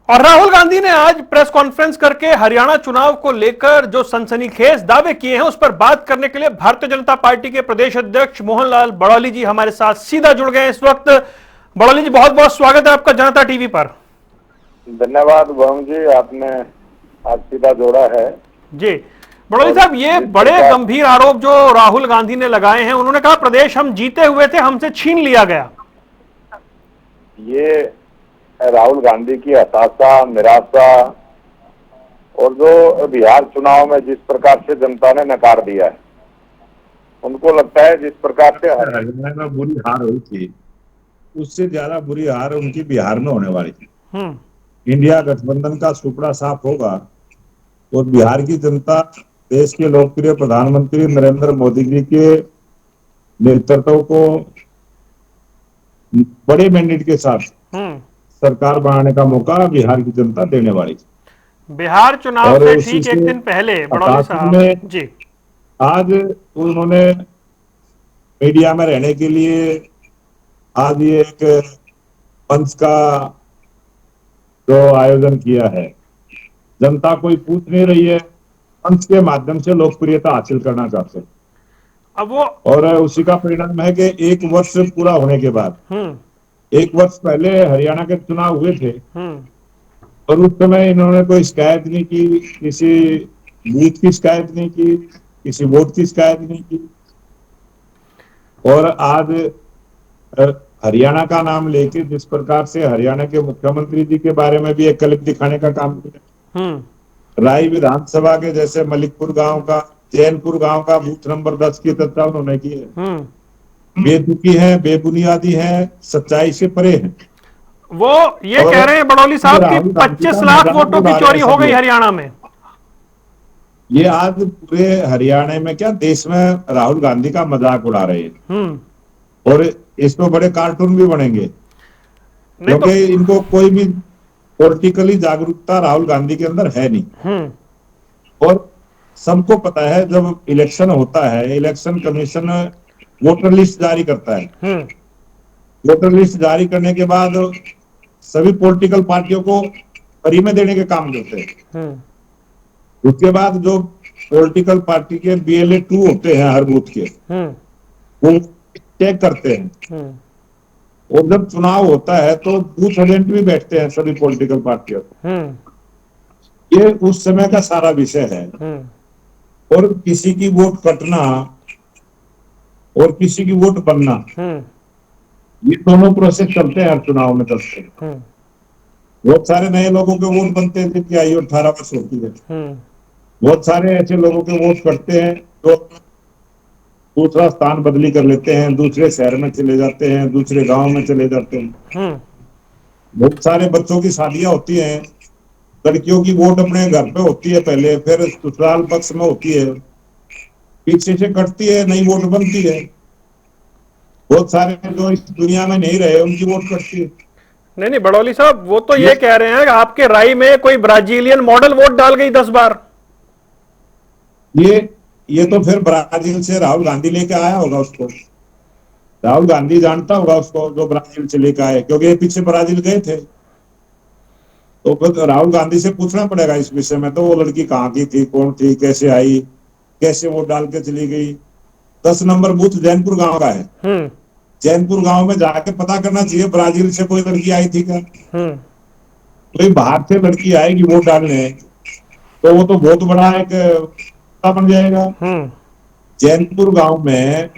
और राहुल गांधी ने आज प्रेस कॉन्फ्रेंस करके हरियाणा चुनाव को लेकर जो सनसनीखेज दावे किए हैं उस पर बात करने के लिए भारतीय जनता पार्टी के प्रदेश अध्यक्ष मोहनलाल बड़ौली जी हमारे साथ सीधा जुड़ गए हैं इस वक्त। बड़ौली जी, बहुत बहुत स्वागत है आपका जनता टीवी पर। धन्यवाद वरुण जी, आपने आज सीधा जोड़ा है। जी बड़ौली और साहब, ये जिस बड़े प्रकार गंभीर आरोप जो राहुल गांधी ने लगाए हैं, उन्होंने कहा प्रदेश हम जीते हुए थे, हमसे छीन लिया गया। ये राहुल गांधी की हताशा, निराशा और जो बिहार चुनाव में जिस प्रकार से जनता ने नकार दिया है, उनको लगता है जिस प्रकार से हरियाणा में बुरी हार हुई थी, उससे ज्यादा बुरी हार उनकी बिहार में होने वाली थी। इंडिया गठबंधन का सुपड़ा साफ होगा और बिहार की जनता देश के लोकप्रिय प्रधानमंत्री नरेंद्र मोदी जी के नेतृत्व को बड़े मैंडेट के साथ सरकार बनाने का मौका बिहार की जनता देने वाली थी। बिहार चुनाव और से उसी ठीक एक से दिन पहले बड़ौली साहब में जी आज उन्होंने मीडिया में रहने के लिए आज ये एक मंच का जो आयोजन किया है, जनता कोई पूछ नहीं रही है, मंच के माध्यम से लोकप्रियता हासिल करना चाहते हैं। अब वो और उसी का परिणाम है कि एक वर्ष पूरा होने के बाद, एक वर्ष पहले हरियाणा के चुनाव हुए थे और उस समय इन्होंने कोई शिकायत नहीं की, किसी बूथ की शिकायत नहीं की, किसी वोट की शिकायत नहीं की। और आज हरियाणा का नाम लेके जिस प्रकार से हरियाणा के मुख्यमंत्री जी के बारे में भी एक क्लिप दिखाने का काम किया, राय विधानसभा के जैसे मलिकपुर गांव का, जैनपुर गांव का बूथ नंबर 10 की चर्चा उन्होंने की है। बेतुकी है, बेबुनियादी है, सच्चाई से परे है। वो ये कह रहे हैं बड़ौली साहब कि 25 लाख वोटों की चोरी हो गई हरियाणा में। ये आज पूरे हरियाणा में क्या देश में राहुल गांधी का मजाक उड़ा रहे हैं और इसमें बड़े कार्टून भी बनेंगे, क्योंकि इनको कोई भी पॉलिटिकली जागरूकता राहुल गांधी के अंदर है नहीं। और सबको पता है जब इलेक्शन होता है, इलेक्शन कमीशन वोटर लिस्ट जारी करता है। वोटर लिस्ट जारी करने के बाद सभी पॉलिटिकल पार्टियों को फ्री में देने के काम करते हैं। उसके बाद जो पॉलिटिकल पार्टी के BLA 2 होते हैं हर बूथ के, वो चेक करते हैं। और जब चुनाव होता है तो बूथ एजेंट भी बैठते हैं सभी पॉलिटिकल पार्टियों। ये उस समय का सारा विषय है। और किसी की वोट कटना और किसी की वोट बनना, ये दोनों प्रोसेस चलते हैं हर चुनाव में चलते हैं। बहुत सारे नए लोगों के वोट बनते हैं जिनकी आयु 18 वर्ष होती है। बहुत सारे ऐसे लोगों के वोट कटते हैं जो दूसरा स्थान बदली कर लेते हैं, दूसरे शहर में चले जाते हैं, दूसरे गांव में चले जाते हैं। बहुत सारे बच्चों की शादियां होती हैं, लड़कियों की वोट अपने घर पे होती है पहले, फिर ससुराल पक्ष में होती है, पीछे से कटती है, नई वोट बनती है। बहुत सारे जो इस दुनिया में नहीं रहे उनकी वोट कटती है। नहीं बड़ौली साहब, वो तो ये कह रहे हैं कि आपके राय में कोई ब्राजीलियन मॉडल वोट डाल गई 10 बार। ये तो फिर ब्राजील से राहुल गांधी लेके आया होगा उसको। राहुल गांधी जानता होगा उसको जो ब्राजील से लेके आए, क्योंकि ये पीछे ब्राजील गए थे। तो फिर राहुल गांधी से पूछना पड़ेगा इस विषय में, तो वो लड़की कहाँ की थी, कौन थी, कैसे आई, कैसे वोट डाल के चली गई। 10 नंबर बूथ जैनपुर गांव का है। जैनपुर गांव में जाके पता करना चाहिए ब्राजील से कोई लड़की आई थी क्या। कोई बाहर से लड़की आएगी वोट डालने तो वो तो बहुत बड़ा एक बन जाएगा। जैनपुर गांव में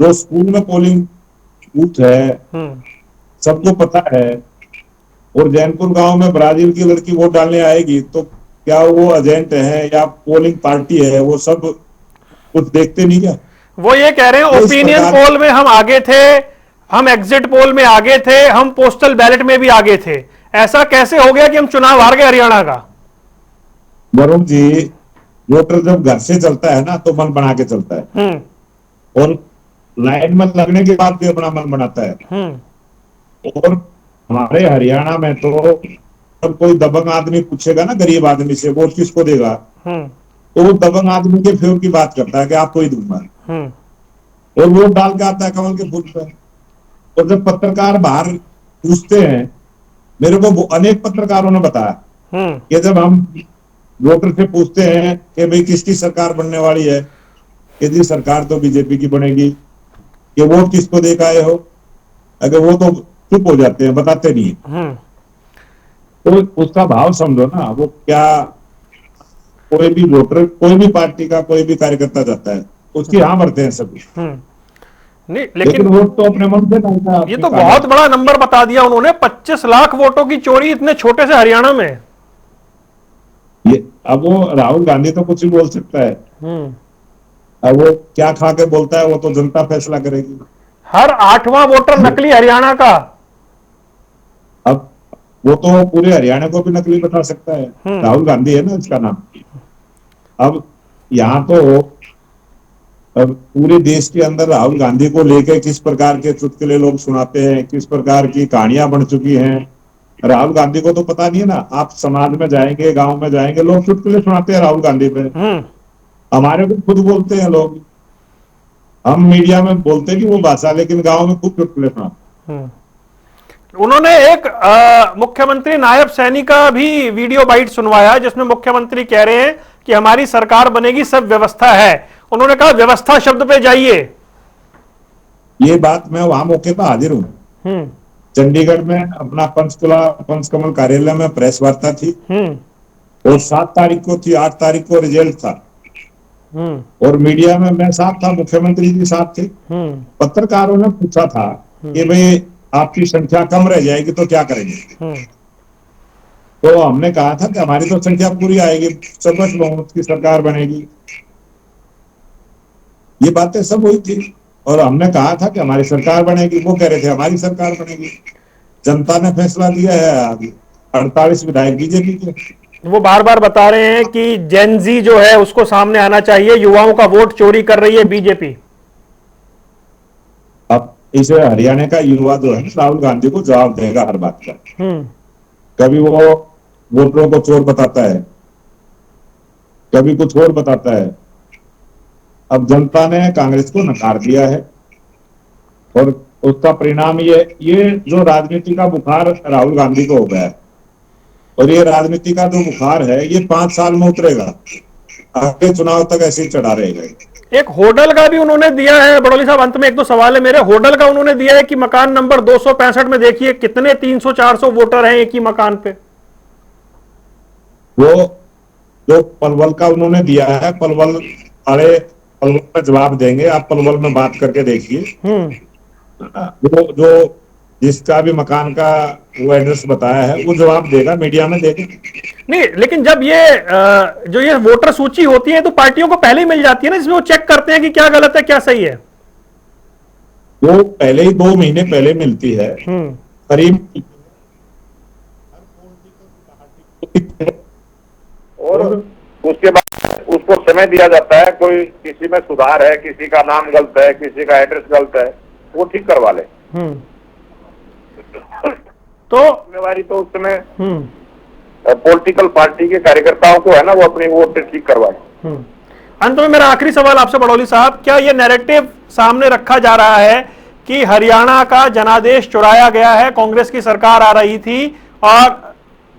जो स्कूल में पोलिंग बूथ है सबको पता है, और जैनपुर गांव में ब्राजील की लड़की वोट डालने आएगी तो क्या वो एजेंट है या पोलिंग पार्टी है, वो सब कुछ देखते नहीं क्या। वो ये कह रहे हैं ओपिनियन पोल में हम आगे थे, हम एग्जिट पोल में आगे थे, हम पोस्टल बैलेट में भी आगे थे। ऐसा कैसे हो गया कि हम चुनाव हार गए हरियाणा का। वरुण जी, वोटर जब घर से चलता है ना तो मन बना के चलता है, और लाइन में लगने के बाद भी अपना मन बनाता है। और हमारे हरियाणा में तो जब कोई दबंग आदमी पूछेगा ना गरीब आदमी से वोट किसको देगा, तो वो दबंग आदमी के फेवर की बात करता है कि आपको ही दूंगा, और वोट डाल के आता है कमल के फूल पे। और जब पत्रकार बाहर पूछते हैं मेरे को अनेक पत्रकारों ने बताया कि जब हम वोटर से पूछते हैं कि भाई किसकी सरकार बनने वाली है, कि जी सरकार तो बीजेपी की बनेगी, कि वोट किसको दे के आए हो, अगर वो तो चुप हो जाते हैं, बताते नहीं है। तो उसका भाव समझो ना, वो क्या, कोई भी वोटर, कोई भी पार्टी का कोई भी कार्यकर्ता जाता है, उसकी हाँ भरते हैं सभी, नहीं लेकिन वोट तो अपने मन से डालता है। ये तो बहुत बड़ा नंबर बता दिया उन्होंने, 25 लाख वोटों की चोरी इतने छोटे से हरियाणा में। ये अब वो राहुल गांधी तो कुछ भी बोल सकता है, अब वो क्या खा के बोलता है वो तो जनता फैसला करेगी। हर 8वां वोटर नकली हरियाणा का। अब वो तो पूरे हरियाणा को भी नकली बता सकता है, राहुल गांधी है ना इसका नाम। अब यहाँ तो अब पूरे देश के अंदर राहुल गांधी को लेकर किस प्रकार के चुटकुले लोग सुनाते हैं, किस प्रकार की कहानियां बन चुकी हैं, राहुल गांधी को तो पता नहीं है ना। आप समाज में जाएंगे, गांव में जाएंगे, लोग चुटकुले सुनाते हैं राहुल गांधी पे। हमारे को खुद बोलते हैं लोग, हम मीडिया में बोलते हैं कि वो भाषा, लेकिन गांव में खूब चुटकुले सुनाते। उन्होंने एक मुख्यमंत्री नायब सैनी का भी वीडियो बाइट सुनवाया, जिसमें मुख्यमंत्री कह रहे हैं कि हमारी सरकार बनेगी, सब व्यवस्था है। उन्होंने कहा व्यवस्था शब्द पे जाइए। ये बात मैं वहां मौके पर हाजिर हूं। चंडीगढ़ में अपना पंचकमल कार्यालय में प्रेस वार्ता थी, और 7 तारीख को थी, 8 तारीख को रिजल्ट था, और मीडिया में मैं साथ था, मुख्यमंत्री जी साथ थे। पत्रकारों ने पूछा था कि भाई आपकी संख्या कम रह जाएगी तो क्या करेंगे। तो हमने कहा था कि हमारी तो संख्या पूरी आएगी, सर्वोच्च बहुमत की सरकार बनेगी, ये बातें सब हुई थी। और हमने कहा था कि हमारी सरकार बनेगी, वो कह रहे थे हमारी सरकार बनेगी। जनता ने फैसला दिया है, 48 विधायक बीजेपी के। वो बार बार बता रहे हैं कि जेनजी जो है उसको सामने आना चाहिए, युवाओं का वोट चोरी कर रही है बीजेपी। अब इस हरियाणा का युवा जो है राहुल गांधी को जवाब देगा हर बात का। कभी वो वोटरों को चोर बताता है, कभी कुछ और बताता है। अब जनता ने कांग्रेस को नकार दिया है, और उसका परिणाम ये जो राजनीति का बुखार राहुल गांधी को हो गया है, और ये राजनीति का जो बुखार है ये 5 साल में उतरेगा, आगे चुनाव तक ऐसे ही चढ़ा रहेगा। एक होटल का भी उन्होंने दिया है बड़ौली साहब, अंत में 1-2 सवाल है मेरे। होटल का उन्होंने दिया है कि मकान नंबर 265 में देखिए कितने 300-400 वोटर हैं एक ही मकान पे। वो जो पलवल का उन्होंने दिया है, पलवल में जवाब देंगे, आप पलवल में बात करके देखिए। जो जिसका भी मकान का वो एड्रेस बताया है वो जवाब देगा, मीडिया में देगा। नहीं, लेकिन जब ये जो ये वोटर सूची होती है तो पार्टियों को पहले ही मिल जाती है ना, जिसमें वो चेक करते हैं कि क्या गलत है क्या सही है। वो पहले ही 2 महीने पहले मिलती है करीब, और उसके बाद उसको समय दिया जाता है। कोई किसी में सुधार है, किसी का नाम गलत है, किसी का एड्रेस गलत है, वो ठीक करवा ले। तो जिम्मेवारी तो उस समय पॉलिटिकल पार्टी के कार्यकर्ताओं को है ना, वो अपनी वोट ठीक करवाए। अंत में मेरा आखिरी सवाल आपसे बड़ौली साहब, क्या ये नैरेटिव सामने रखा जा रहा है कि हरियाणा का जनादेश चुराया गया है, कांग्रेस की सरकार आ रही थी और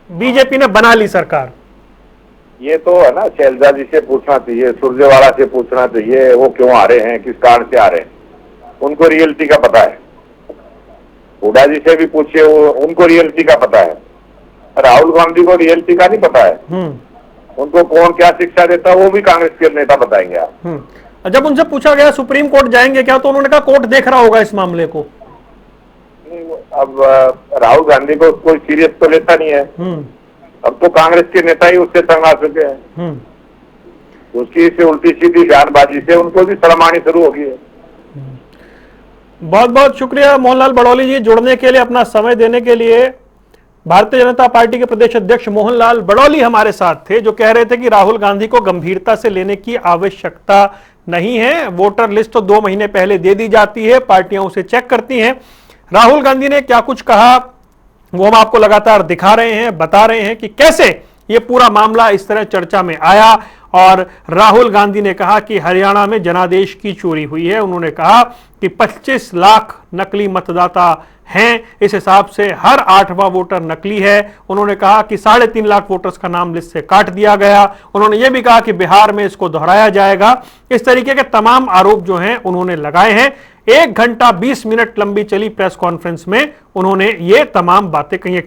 बीजेपी ने बना ली सरकार? ये तो है ना, शैलजा जी से पूछना चाहिए, सुरजेवाला से पूछना चाहिए, वो क्यों आ रहे हैं, किस कारण से आ रहे हैं, उनको रियलिटी का पता है। हुड्डा जी से भी पूछिए, उनको रियलिटी का पता है। राहुल गांधी को रियलिटी का नहीं पता है। उनको कौन क्या शिक्षा देता है वो भी कांग्रेस के नेता बताएंगे आप। जब उनसे पूछा गया सुप्रीम कोर्ट जाएंगे क्या, तो उन्होंने कहा कोर्ट देख रहा होगा इस मामले को। अब राहुल गांधी को कोई सीरियस तो लेता नहीं है। अब तो कांग्रेस के नेता ही उससे तंग आ चुके हैं। उसकी से उल्टी सीधी बयानबाजी से उनको भी शर्म आनी शुरू हो गई है। बहुत बहुत शुक्रिया मोहनलाल बड़ौली जी, जुड़ने के लिए, अपना समय देने के लिए। भारतीय जनता पार्टी के प्रदेश अध्यक्ष मोहनलाल बड़ौली हमारे साथ थे, जो कह रहे थे कि राहुल गांधी को गंभीरता से लेने की आवश्यकता नहीं है। वोटर लिस्ट तो 2 महीने पहले दे दी जाती है, पार्टियां उसे चेक करती हैं। राहुल गांधी ने क्या कुछ कहा वो हम आपको लगातार दिखा रहे हैं, बता रहे हैं कि कैसे ये पूरा मामला इस तरह चर्चा में आया और राहुल गांधी ने कहा कि हरियाणा में जनादेश की चोरी हुई है। उन्होंने कहा कि 25 लाख नकली मतदाता हैं, इस हिसाब से हर 8वां वोटर नकली है। उन्होंने कहा कि 3.5 लाख वोटर्स का नाम लिस्ट से काट दिया गया। उन्होंने यह भी कहा कि बिहार में इसको दोहराया जाएगा। इस तरीके के तमाम आरोप जो हैं उन्होंने लगाए हैं। 1 घंटा 20 मिनट लंबी चली प्रेस कॉन्फ्रेंस में उन्होंने ये तमाम बातें कही।